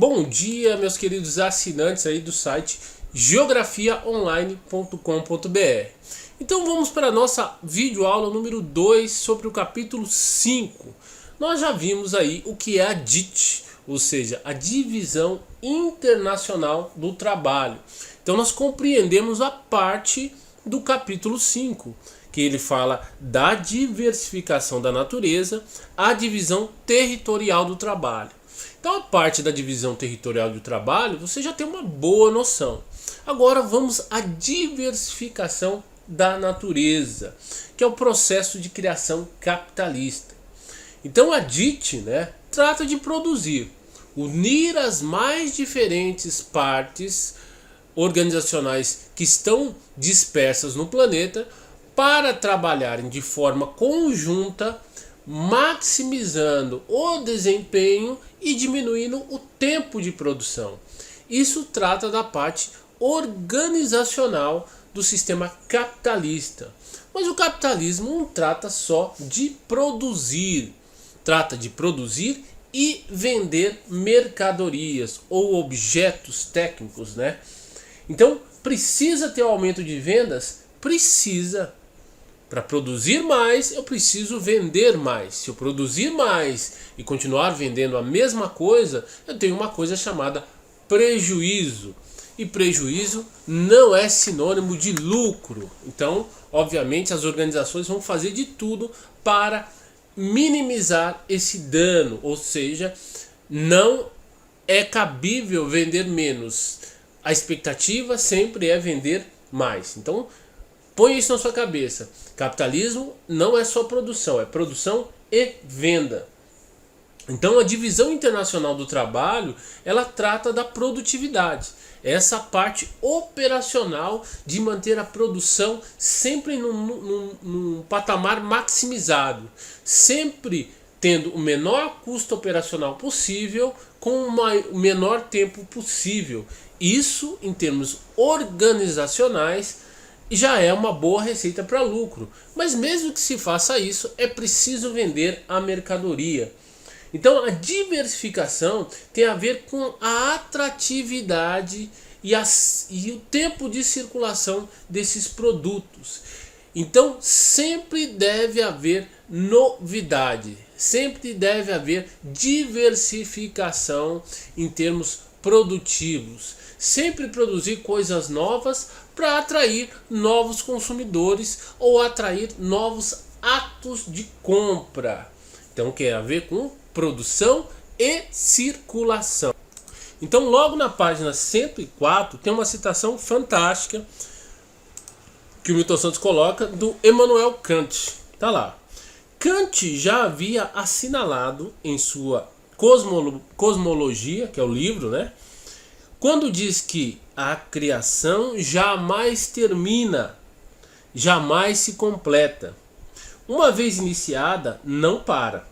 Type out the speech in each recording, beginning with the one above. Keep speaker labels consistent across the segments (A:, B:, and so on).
A: Bom dia, meus queridos assinantes aí do site geografiaonline.com.br. Então vamos para a nossa videoaula número 2 sobre o capítulo 5. Nós já vimos aí o que é a DIT, ou seja, a Divisão Internacional do Trabalho. Então nós compreendemos a parte do capítulo 5, que ele fala da diversificação da natureza, a divisão territorial do trabalho. Então a parte da divisão territorial do trabalho você já tem uma boa noção. Agora vamos à diversificação da natureza, que é o processo de criação capitalista. Então a DIT, trata de produzir, unir as mais diferentes partes organizacionais que estão dispersas no planeta para trabalharem de forma conjunta, maximizando o desempenho e diminuindo o tempo de produção. Isso trata da parte organizacional do sistema capitalista. Mas o capitalismo não trata só de produzir, trata de produzir e vender mercadorias ou objetos técnicos, Então, precisa ter aumento de vendas? Precisa. Para produzir mais, eu preciso vender mais. Se eu produzir mais e continuar vendendo a mesma coisa, eu tenho uma coisa chamada prejuízo. E prejuízo não é sinônimo de lucro. Então, obviamente, as organizações vão fazer de tudo para minimizar esse dano. Ou seja, não é cabível vender menos. A expectativa sempre é vender mais. Então, põe isso na sua cabeça. Capitalismo não é só produção, é produção e venda. Então a divisão internacional do trabalho, ela trata da produtividade. Essa parte operacional de manter a produção sempre num patamar maximizado. Sempre tendo o menor custo operacional possível com o menor tempo possível. Isso, em termos organizacionais, já é uma boa receita para lucro. Mas mesmo que se faça isso, é preciso vender a mercadoria. Então a diversificação tem a ver com a atratividade e o tempo de circulação desses produtos. Então sempre deve haver novidade, sempre deve haver diversificação em termos produtivos. Sempre produzir coisas novas para atrair novos consumidores ou atrair novos atos de compra. Então tem a ver com produção e circulação. Então logo na página 104 tem uma citação fantástica que o Milton Santos coloca do Immanuel Kant. Tá lá. Kant já havia assinalado em sua Cosmologia, que é o livro, quando diz que a criação jamais termina, jamais se completa. Uma vez iniciada, não para.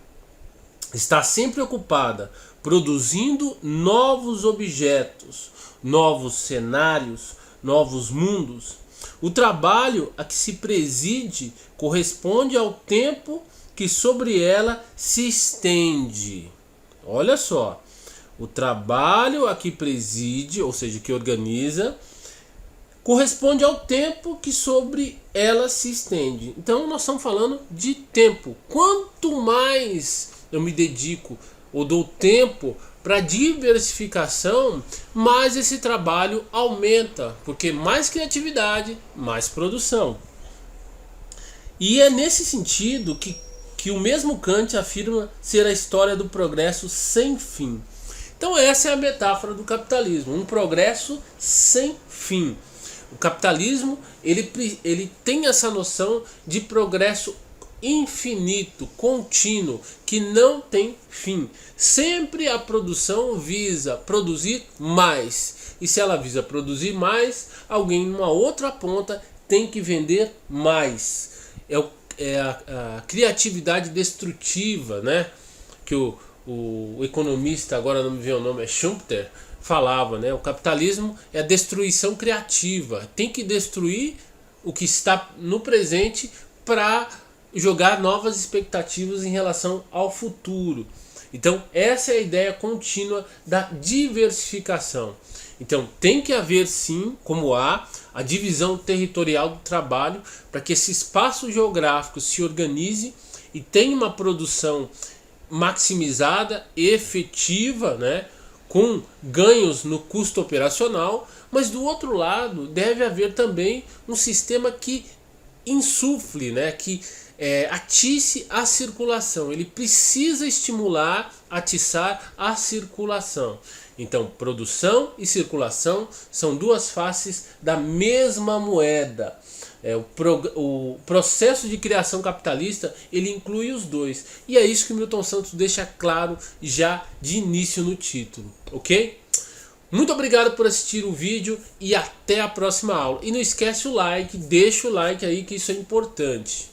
A: Está sempre ocupada, produzindo novos objetos, novos cenários, novos mundos. O trabalho a que se preside corresponde ao tempo que sobre ela se estende. Olha só. O trabalho a que preside, ou seja, que organiza, corresponde ao tempo que sobre ela se estende. Então nós estamos falando de tempo. Quanto mais eu me dedico ou dou tempo para diversificação, mais esse trabalho aumenta, porque mais criatividade, mais produção. E é nesse sentido que o mesmo Kant afirma ser a história do progresso sem fim. Então essa é a metáfora do capitalismo, um progresso sem fim. O capitalismo ele tem essa noção de progresso infinito, contínuo, que não tem fim. Sempre a produção visa produzir mais. E se ela visa produzir mais, alguém numa outra ponta tem que vender mais. É a criatividade destrutiva, que o economista, agora não me vem o nome, é Schumpeter, falava, o capitalismo é a destruição criativa. Tem que destruir o que está no presente para jogar novas expectativas em relação ao futuro. Então essa é a ideia contínua da diversificação. Então tem que haver sim, como há, a divisão territorial do trabalho para que esse espaço geográfico se organize e tenha uma produção maximizada, efetiva, né, com ganhos no custo operacional, mas do outro lado deve haver também um sistema que insufle, né, que atice a circulação. Ele precisa estimular, atiçar a circulação. Então, produção e circulação são duas faces da mesma moeda. O processo de criação capitalista, ele inclui os dois. E é isso que Milton Santos deixa claro já de início no título, ok? Muito obrigado por assistir o vídeo e até a próxima aula. E não esquece o like, deixa o like aí que isso é importante.